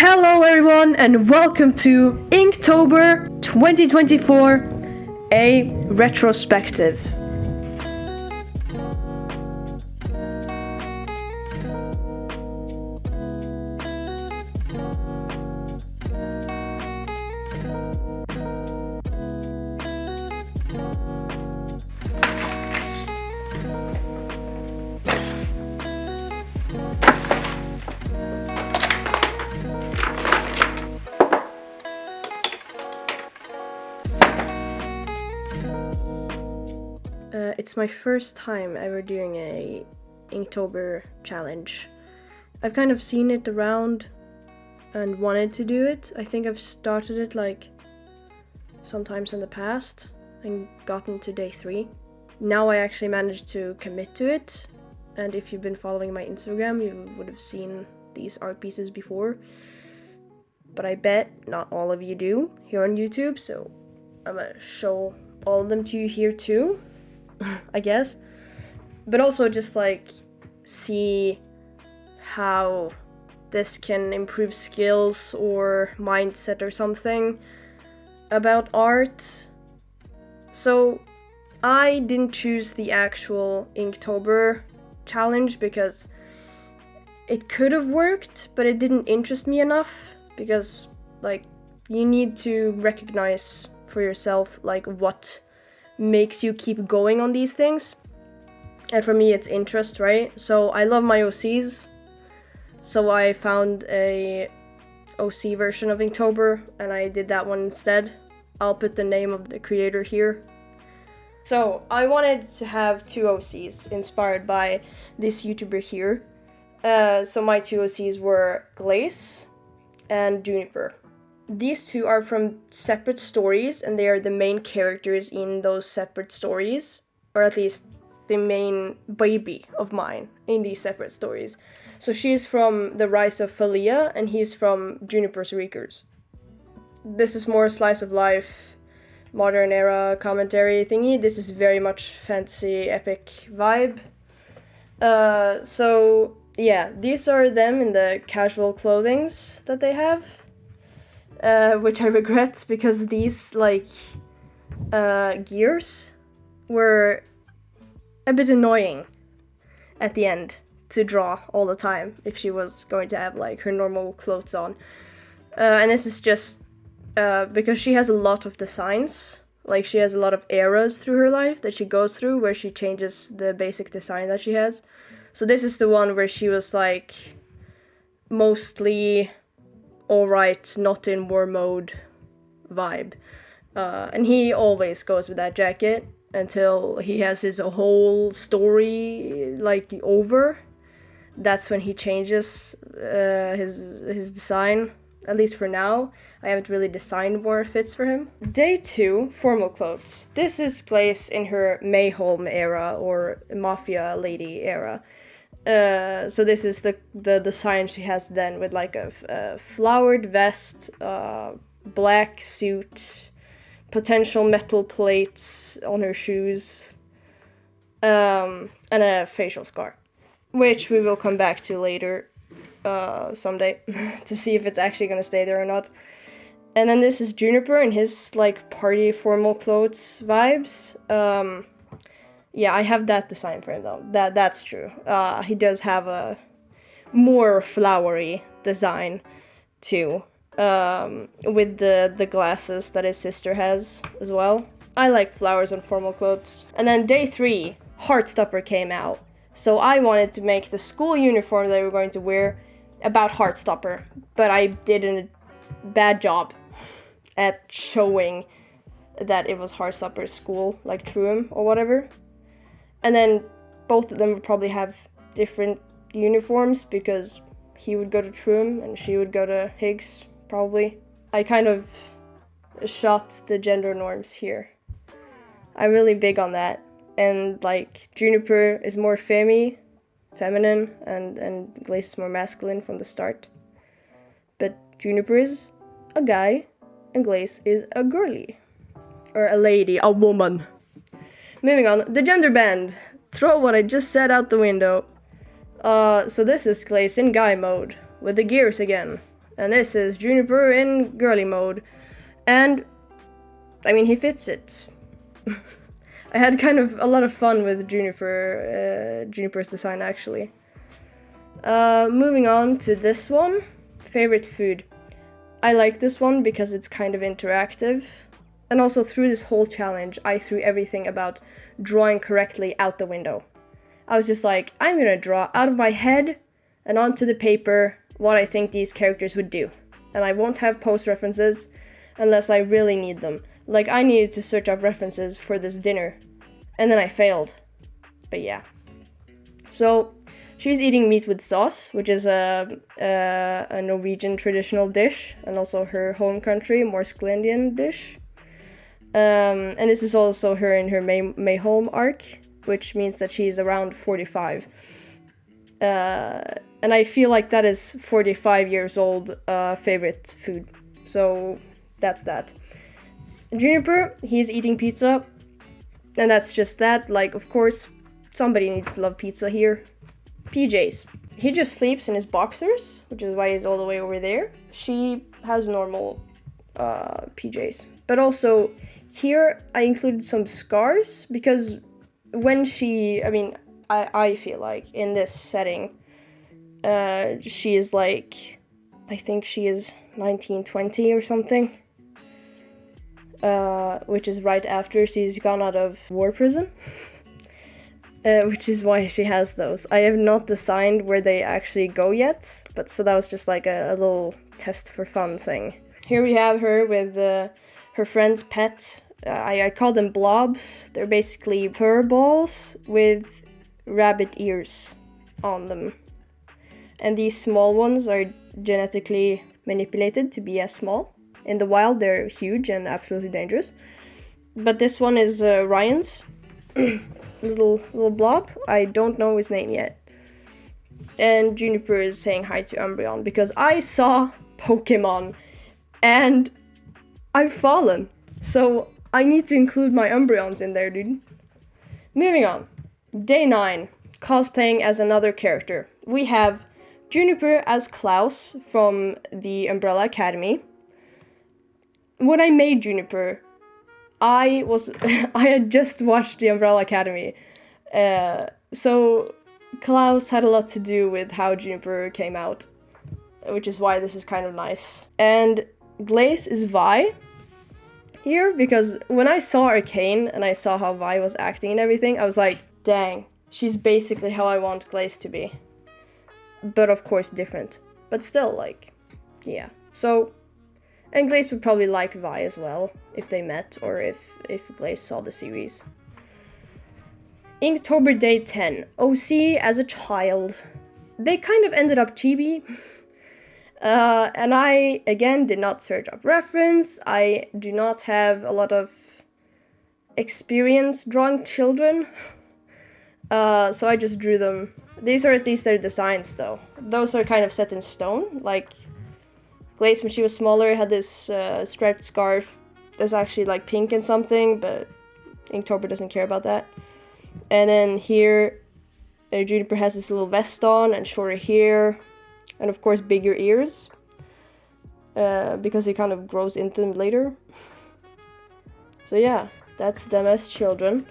Hello everyone and welcome to Inktober 2024, a retrospective. It's my first time ever doing a Inktober challenge. I've kind of seen it around and wanted to do it. I think I've started it like sometimes in the past and gotten to day 3. Now I actually managed to commit to it, and if you've been following my Instagram you would have seen these art pieces before, but I bet not all of you do here on YouTube, so I'm gonna show all of them to you here too. I guess, but also just like see how this can improve skills or mindset or something about art. So I didn't choose the actual Inktober challenge because it could have worked, but it didn't interest me enough, because like you need to recognize for yourself like what makes you keep going on these things, and for me it's interest, right? So I love my OCs, so I found a OC version of Inktober and I did that one instead. I'll put the name of the creator here. So I wanted to have 2 OCs inspired by this YouTuber here. So my 2 OCs were Glaze and Juniper. These 2 are from separate stories, and they are the main characters in those separate stories, or at least the main baby of mine in these separate stories. So she's from The Rise of Falia, and he's from Juniper's Reekers. This is more slice of life, modern era commentary thingy. This is very much fantasy epic vibe. So yeah, these are them in the casual clothings that they have. Which I regret, because these like gears were a bit annoying at the end to draw all the time if she was going to have like her normal clothes on. And this is just because she has a lot of designs, like she has a lot of eras through her life that she goes through where she changes the basic design that she has. So this is the one where she was like mostly alright, not in war mode vibe. And he always goes with that jacket until he has his whole story like over. That's when he changes his design, at least for now. I haven't really designed more fits for him. Day 2, formal clothes. This is Glaze in her Mayholm era or Mafia Lady era. So this is the design she has then, with like a flowered vest, black suit, potential metal plates on her shoes, and a facial scar, which we will come back to later someday to see if it's actually gonna stay there or not. And then this is Juniper and his like party formal clothes vibes. Yeah, I have that design for him though. That's true. He does have a more flowery design too, with the glasses that his sister has as well. I like flowers on formal clothes. And then day 3, Heartstopper came out. So I wanted to make the school uniform that we were going to wear about Heartstopper, but I did a bad job at showing that it was Heartstopper's school, like Truum or whatever. And then both of them would probably have different uniforms, because he would go to Truum and she would go to Higgs, probably. I kind of shot the gender norms here. I'm really big on that. And like Juniper is more feminine, and Glaze is more masculine from the start. But Juniper is a guy and Glaze is a girly. Or a lady, a woman. Moving on, the gender band. Throw what I just said out the window. So this is Glaze in guy mode, with the gears again. And this is Juniper in girly mode. And, I mean, he fits it. I had kind of a lot of fun with Juniper's design, actually. Moving on to this one. Favorite food. I like this one because it's kind of interactive. And also through this whole challenge, I threw everything about drawing correctly out the window. I was just like, I'm gonna draw out of my head and onto the paper what I think these characters would do. And I won't have post references unless I really need them. Like, I needed to search up references for this dinner, and then I failed. But yeah. So, she's eating meat with sauce, which is a Norwegian traditional dish, and also her home country, more Scandinavian dish. And this is also her in her Mayholm arc, which means that she's around 45. And I feel like that is 45 years old favorite food. So that's that. Juniper, he's eating pizza. And that's just that. Like, of course, somebody needs to love pizza here. PJs. He just sleeps in his boxers, which is why he's all the way over there. She has normal PJs. But also, here I included some scars because when she, I feel like in this setting, she is like, I think she is 1920 or something, which is right after she's gone out of war prison, which is why she has those. I have not designed where they actually go yet, but so that was just like a little test for fun thing. Here we have her with her friend's pet. I call them blobs. They're basically fur balls with rabbit ears on them. And these small ones are genetically manipulated to be as small. In the wild, they're huge and absolutely dangerous. But this one is Ryan's little blob. I don't know his name yet. And Juniper is saying hi to Umbreon because I saw Pokemon and I've fallen. So I need to include my Umbreons in there, dude. Moving on. Day 9. Cosplaying as another character. We have Juniper as Klaus from the Umbrella Academy. When I made Juniper, I had just watched the Umbrella Academy. So Klaus had a lot to do with how Juniper came out, which is why this is kind of nice. And Glaze is Vi here, because when I saw Arcane and I saw how Vi was acting and everything, I was like, dang, she's basically how I want Glaze to be. But of course different. But still, like, yeah. So, and Glaze would probably like Vi as well, if they met, or if Glaze saw the series. Inktober Day 10. OC as a child. They kind of ended up chibi. And I, again, did not search up reference. I do not have a lot of experience drawing children. So I just drew them. These are at least their designs, though. Those are kind of set in stone. Like, Glaze, when she was smaller, had this striped scarf that's actually like pink and something, but Inktober doesn't care about that. And then here, Juniper has this little vest on and shorter hair. And of course bigger ears, because he kind of grows into them later. So yeah, that's them as children.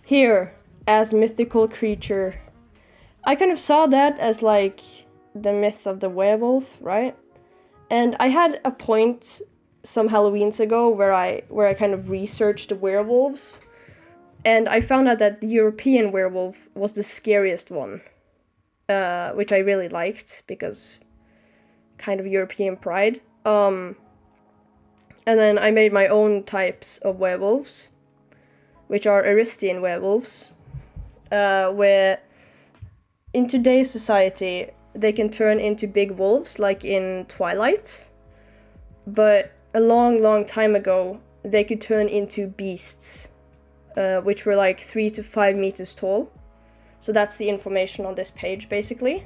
Here, as mythical creature. I kind of saw that as like the myth of the werewolf, right? And I had a point some Halloweens ago where I kind of researched the werewolves. And I found out that the European werewolf was the scariest one. Which I really liked, because kind of European pride. And then I made my own types of werewolves, which are Aristian werewolves, where in today's society they can turn into big wolves, like in Twilight, but a long time ago they could turn into beasts, which were like 3 to 5 meters tall. So that's the information on this page, basically.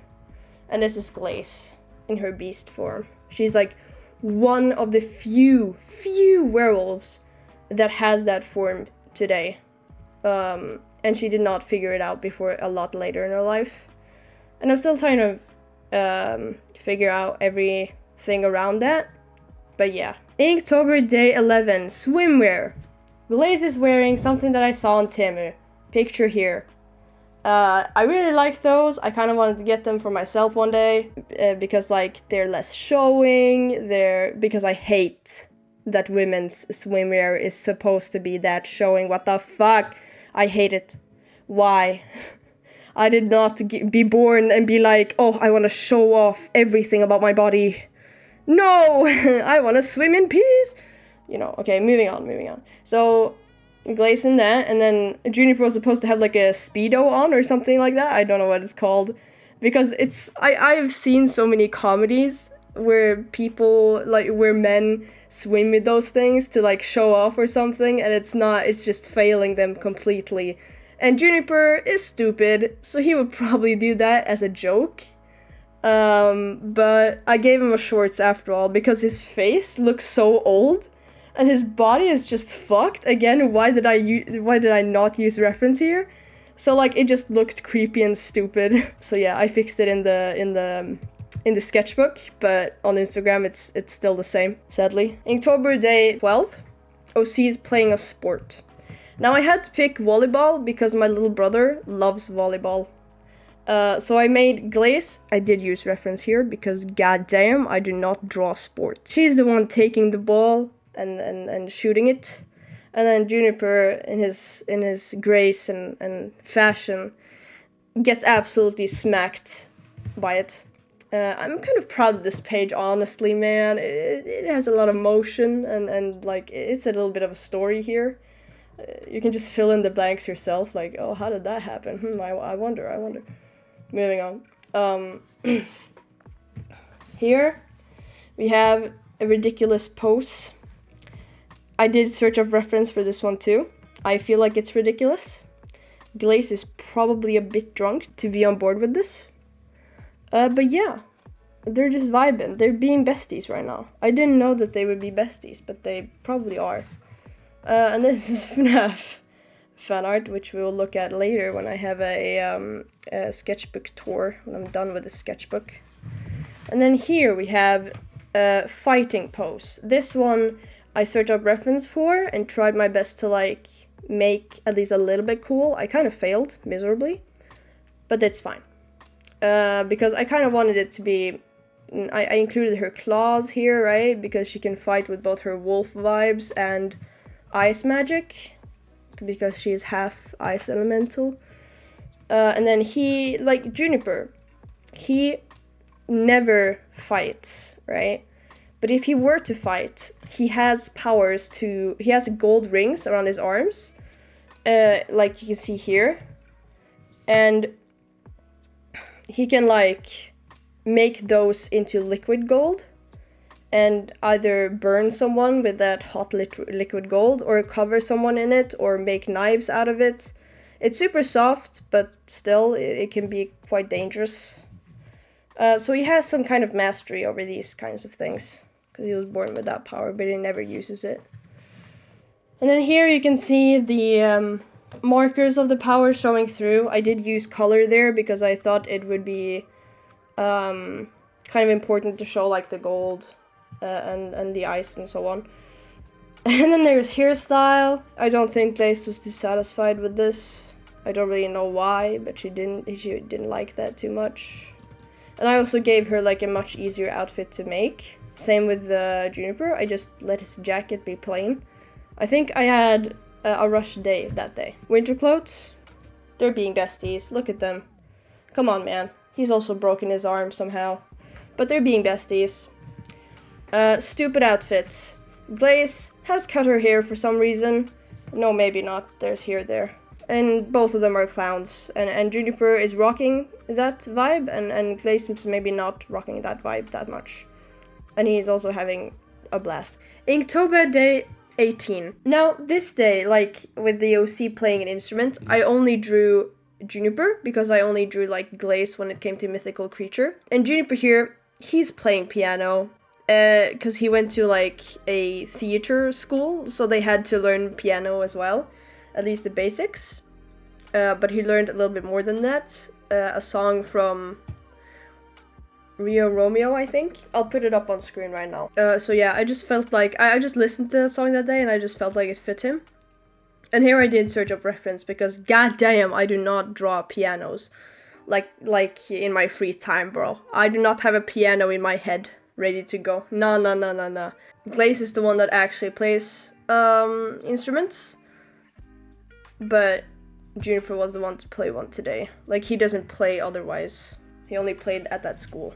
And this is Glaze in her beast form. She's like one of the few werewolves that has that form today. And she did not figure it out before a lot later in her life. And I'm still trying to figure out every thing around that. But yeah. Inktober day 11, swimwear. Glaze is wearing something that I saw on Temu. Picture here. I really like those. I kind of wanted to get them for myself one day because like they're less showing. Because I hate that women's swimwear is supposed to be that showing. What the fuck? I hate it. Why? I did not be born and be like, oh, I want to show off everything about my body. No, I want to swim in peace. You know, okay, moving on. So, Glaze in that, and then Juniper was supposed to have like a Speedo on or something like that. I don't know what it's called. Because I've seen so many comedies where where men swim with those things to like show off or something, and it's just failing them completely. And Juniper is stupid, so he would probably do that as a joke. But I gave him a shorts after all because his face looks so old and his body is just fucked. Again, why did I not use reference here? So like it just looked creepy and stupid. So yeah, I fixed it in the sketchbook, but on Instagram it's still the same, sadly. Inktober day 12. OC is playing a sport. Now I had to pick volleyball because my little brother loves volleyball. So I made Glaze. I did use reference here because goddamn, I do not draw sport. She's the one taking the ball and shooting it, and then Juniper in his grace and fashion gets absolutely smacked by it. I'm kind of proud of this page, honestly, man. It has a lot of motion and like it's a little bit of a story here. You can just fill in the blanks yourself, like, oh, how did that happen? I wonder. Moving on. Here we have a ridiculous pose. I did search up reference for this one too. I feel like it's ridiculous. Glaze is probably a bit drunk to be on board with this. But yeah, they're just vibing. They're being besties right now. I didn't know that they would be besties, but they probably are. And this is FNAF fan art, which we will look at later when I have a sketchbook tour, when I'm done with the sketchbook. And then here we have a fighting pose. This one I searched up reference for and tried my best to like make at least a little bit cool. I kind of failed miserably, but that's fine. Because I kind of wanted it to be, I included her claws here, right? Because she can fight with both her wolf vibes and ice magic, because she is half ice elemental. And then he, like Juniper, he never fights, right? But if he were to fight, he has powers to, he has gold rings around his arms, like you can see here. And he can like make those into liquid gold and either burn someone with that hot liquid gold or cover someone in it or make knives out of it. It's super soft, but still it can be quite dangerous. So he has some kind of mastery over these kinds of things because he was born with that power, but he never uses it. And then here you can see the markers of the power showing through. I did use color there because I thought it would be kind of important to show like the gold and the ice and so on. And then there's hairstyle. I don't think Glaze was too satisfied with this. I don't really know why, but she didn't like that too much. And I also gave her like a much easier outfit to make. Same with Juniper. I just let his jacket be plain. I think I had a rush day that day. Winter clothes. They're being besties. Look at them. Come on, man. He's also broken his arm somehow. But they're being besties. Stupid outfits. Glaze has cut her hair for some reason. No, maybe not. There's hair there. And both of them are clowns. And Juniper is rocking that vibe, and Glaze is maybe not rocking that vibe that much. And he's also having a blast. Inktober day 18. Now, this day, like, with the OC playing an instrument, I only drew Juniper, because I only drew, like, Glaze when it came to mythical creature. And Juniper here, he's playing piano, because he went to, like, a theater school, so they had to learn piano as well, at least the basics. But he learned a little bit more than that. A song from Rio Romeo, I think. I'll put it up on screen right now. So yeah, I just felt like, I just listened to that song that day and I just felt like it fit him. And here I did search up reference because goddamn, I do not draw pianos. Like in my free time, bro. I do not have a piano in my head ready to go. No. Glaze is the one that actually plays instruments. But Juniper was the one to play one today. Like, he doesn't play otherwise. He only played at that school.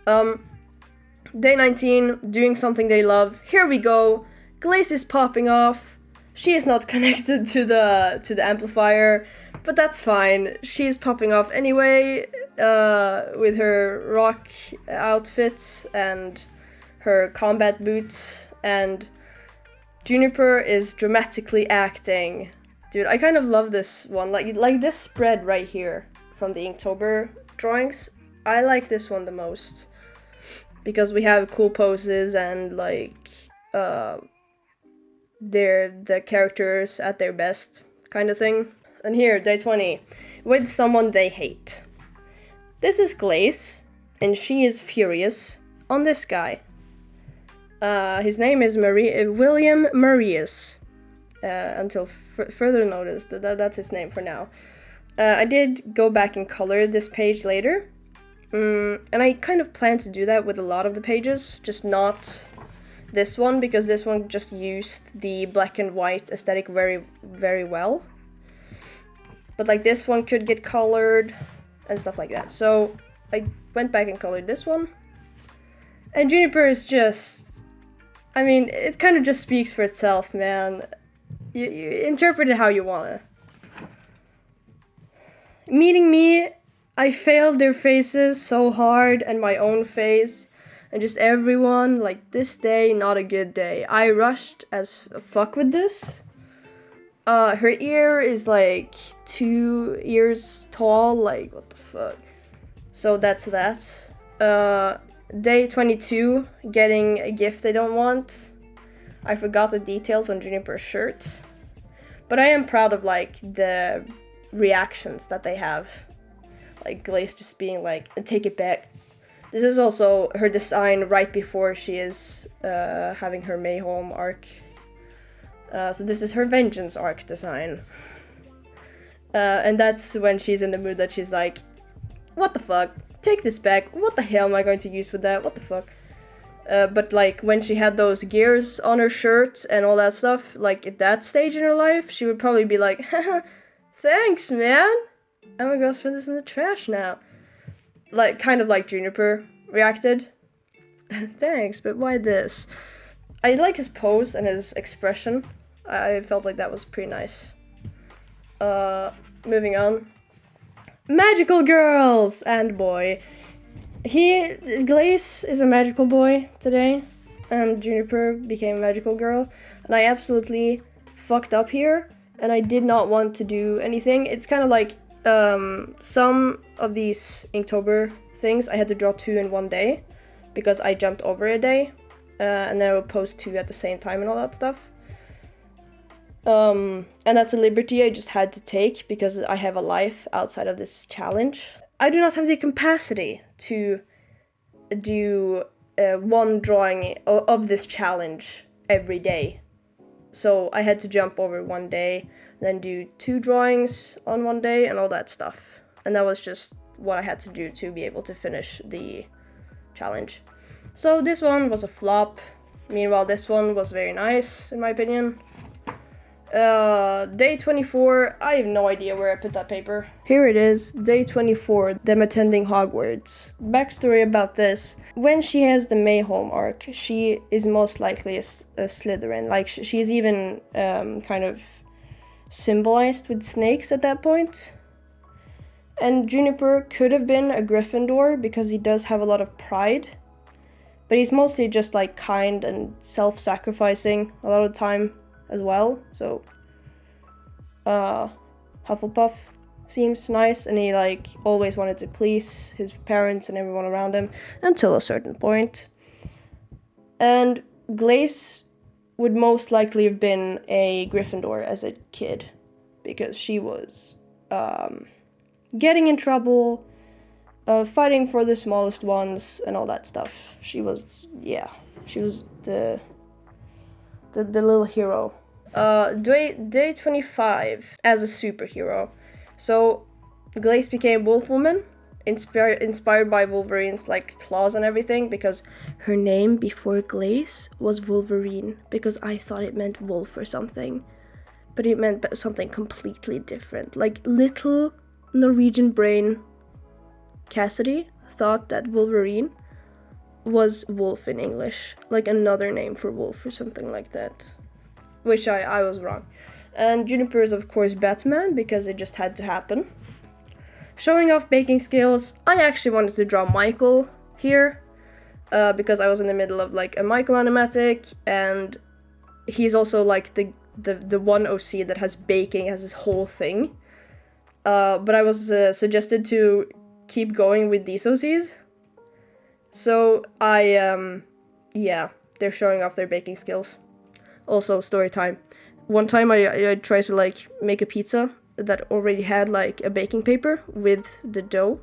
Day 19, doing something they love. Here we go. Glaze is popping off. She is not connected to the amplifier, but that's fine. She's popping off anyway, with her rock outfit and her combat boots, and Juniper is dramatically acting. Dude, I kind of love this one. Like this spread right here from the Inktober drawings. I like this one the most because we have cool poses and like they're the characters at their best kind of thing. And here, day 20, with someone they hate. This is Glaze, and she is furious on this guy. His name is William Marius. Until further notice, that's his name for now. I did go back and color this page later, and I kind of plan to do that with a lot of the pages, just not this one, because this one just used the black and white aesthetic very, very well. But like this one could get colored and stuff like that. So I went back and colored this one. And Juniper is just, I mean, it kind of just speaks for itself, man. You interpret it how you wanna. Meeting me, I failed their faces so hard and my own face. And just everyone, like, this day, not a good day. I rushed as fuck with this. Her ear is like 2 ears tall, like, what the fuck. So that's that. Day 22, getting a gift I don't want. I forgot the details on Juniper's shirt. But I am proud of, like, the reactions that they have. Like, Glaze just being like, take it back. This is also her design right before she is having her Mayholm arc. So this is her Vengeance arc design. And that's when she's in the mood that she's like, what the fuck? Take this back. What the hell am I going to use with that? What the fuck? But like when she had those gears on her shirt and all that stuff, like at that stage in her life, she would probably be like, haha, thanks, man. I'm gonna go throw this in the trash now. Like, kind of like Juniper reacted. Thanks, but why this? I like his pose and his expression. I felt like that was pretty nice. Moving on. Magical girls and boy. Glaze is a magical boy today, and Juniper became a magical girl, and I absolutely fucked up here, and I did not want to do anything. It's kind of like some of these Inktober things I had to draw 2 in one day because I jumped over a day, and then I would post 2 at the same time and all that stuff. And that's a liberty I just had to take because I have a life outside of this challenge. I do not have the capacity to do one drawing of this challenge every day. So I had to jump over one day, then do 2 drawings on one day and all that stuff. And that was just what I had to do to be able to finish the challenge. So this one was a flop. Meanwhile, this one was very nice, in my opinion. Day 24, I have no idea where I put that paper. Here it is, day 24, them attending Hogwarts. Backstory about this: when she has the Mayholm arc, she is most likely a Slytherin. Like, she's even kind of symbolized with snakes at that point. And Juniper could have been a Gryffindor because he does have a lot of pride. But he's mostly just like kind and self-sacrificing a lot of the time as well. So Hufflepuff seems nice, and he like always wanted to please his parents and everyone around him until a certain point. And Glaze would most likely have been a Gryffindor as a kid because she was getting in trouble, fighting for the smallest ones and all that stuff. She was the little hero. Day 25 as a superhero. So Glace became Wolfwoman, inspired by Wolverine's like claws and everything, because her name before Glace was Wolverine, because I thought it meant wolf or something, but it meant something completely different. Like, little Norwegian brain Cassidy thought that Wolverine was wolf in English, like another name for wolf or something like that, which I was wrong. And Juniper is of course Batman, because it just had to happen. Showing off baking skills, I actually wanted to draw Michael here, because I was in the middle of like a Michael animatic, and he's also like the one OC that has baking as his whole thing. But I was suggested to keep going with these OCs. So they're showing off their baking skills. Also, story time. One time I tried to like make a pizza that already had like a baking paper with the dough.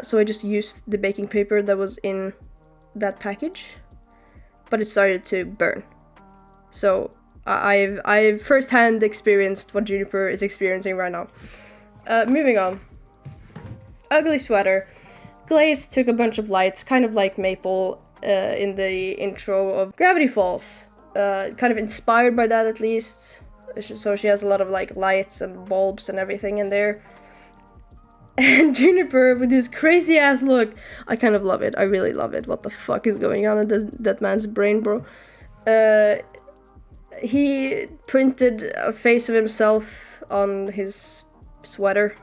So I just used the baking paper that was in that package, but it started to burn. So I've firsthand experienced what Juniper is experiencing right now. Moving on. Ugly sweater. Glaze took a bunch of lights, kind of like Maple in the intro of Gravity Falls. Kind of inspired by that, at least. So she has a lot of like lights and bulbs and everything in there. And Juniper with this crazy ass look. I kind of love it. I really love it. What the fuck is going on in that man's brain, bro? He printed a face of himself on his sweater,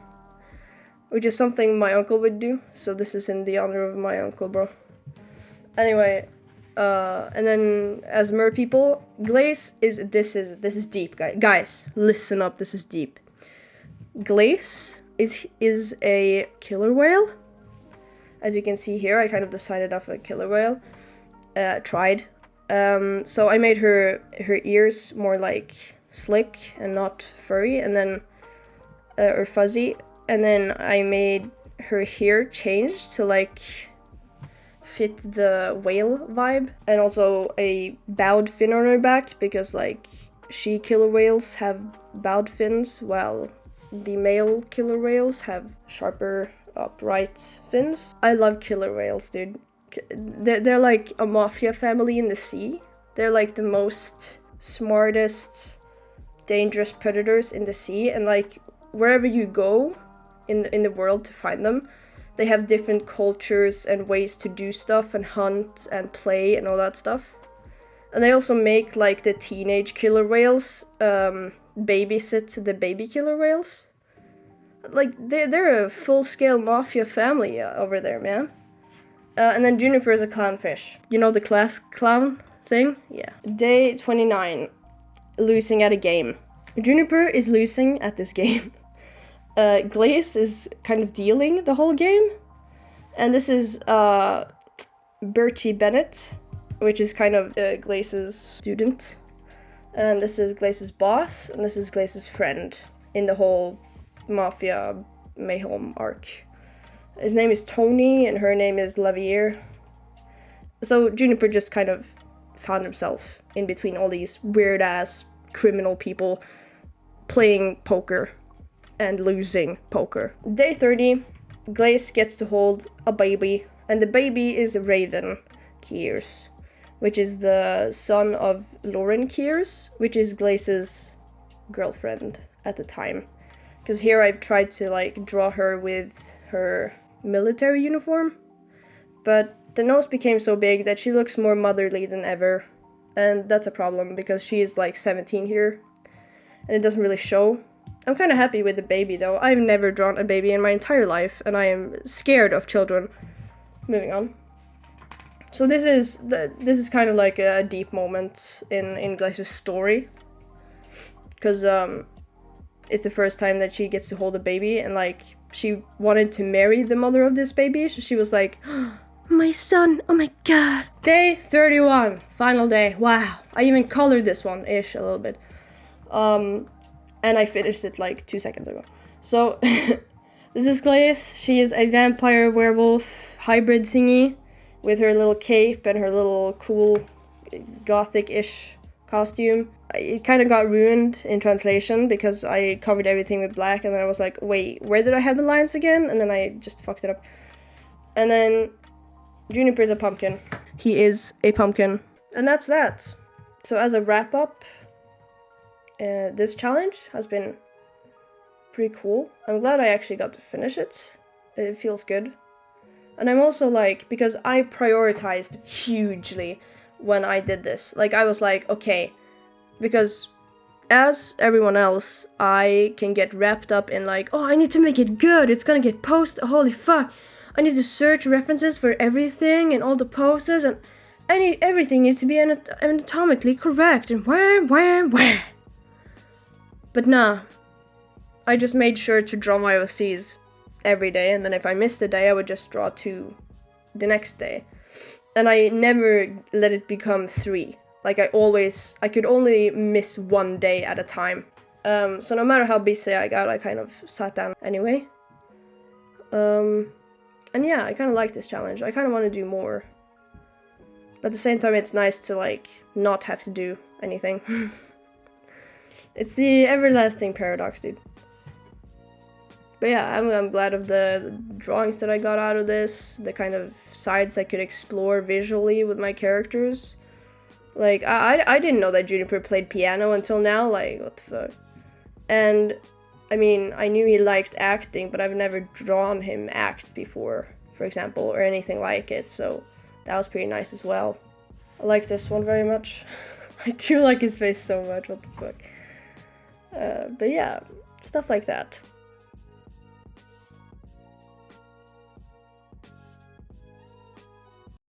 which is something my uncle would do. So this is in the honor of my uncle, bro. Anyway, and then as mer people, Glace is this is deep, guys. Listen up, this is deep. Glace is a killer whale. As you can see here, I kind of decided off a killer whale. Tried. So I made her ears more like slick and not furry, and then or fuzzy, and then I made her hair change to like fit the whale vibe, and also a bowed fin on her back, because like she-killer whales have bowed fins, while the male killer whales have sharper upright fins. I love killer whales, dude. They're like a mafia family in the sea. They're like the most smartest, dangerous predators in the sea, and like wherever you go in the world to find them, they have different cultures and ways to do stuff and hunt and play and all that stuff. And they also make like the teenage killer whales babysit the baby killer whales. Like they're a full-scale mafia family over there, man. And then Juniper is a clownfish. You know the class clown thing? Yeah. Day 29. Losing at a game. Juniper is losing at this game. Glace is kind of dealing the whole game. And this is Bertie Bennett, which is kind of Glace's student. And this is Glace's boss, and this is Glace's friend in the whole Mafia Mayhem arc. His name is Tony, and her name is Lavier. So Juniper just kind of found himself in between all these weird-ass criminal people playing poker and losing poker. Day 30, Glace gets to hold a baby, and the baby is Raven Kears, which is the son of Lauren Kears, which is Glace's girlfriend at the time. Because here I've tried to like draw her with her military uniform, but the nose became so big that she looks more motherly than ever, and that's a problem because she's like 17 here, and it doesn't really show. I'm kind of happy with the baby though. I've never drawn a baby in my entire life, and I am scared of children. Moving on. So this is kind of like a deep moment in Glace's story, because it's the first time that she gets to hold a baby, and like she wanted to marry the mother of this baby, so she was like, oh, my son, oh my god. Day 31, final day. Wow, I even colored this one ish a little bit, and I finished it like 2 seconds ago. So This is Glaze. She is a vampire werewolf hybrid thingy with her little cape and her little cool gothic-ish costume. It kind of got ruined in translation because I covered everything with black and then I was like, wait, where did I have the lines again? And then I just fucked it up. And then Juniper is a pumpkin. He is a pumpkin. And that's that. So as a wrap-up, this challenge has been pretty cool. I'm glad I actually got to finish it. It feels good. And I'm also like, because I prioritized hugely when I did this. Like, I was like, okay, because as everyone else, I can get wrapped up in like, oh, I need to make it good. It's gonna get posted. Holy fuck. I need to search references for everything and all the poses and everything needs to be anatomically correct and where. But nah. I just made sure to draw my OCs every day, and then if I missed a day, I would just draw 2 the next day. And I never let it become 3. Like, I could only miss 1 day at a time. So no matter how busy I got, I kind of sat down anyway. And yeah, I kind of like this challenge. I kind of want to do more. But at the same time, it's nice to, like, not have to do anything. It's the everlasting paradox, dude. But yeah, I'm glad of the drawings that I got out of this, the kind of sides I could explore visually with my characters. Like, I didn't know that Juniper played piano until now, like, what the fuck. And, I mean, I knew he liked acting, but I've never drawn him act before, for example, or anything like it, so that was pretty nice as well. I like this one very much. I do like his face so much, what the fuck. But yeah, stuff like that.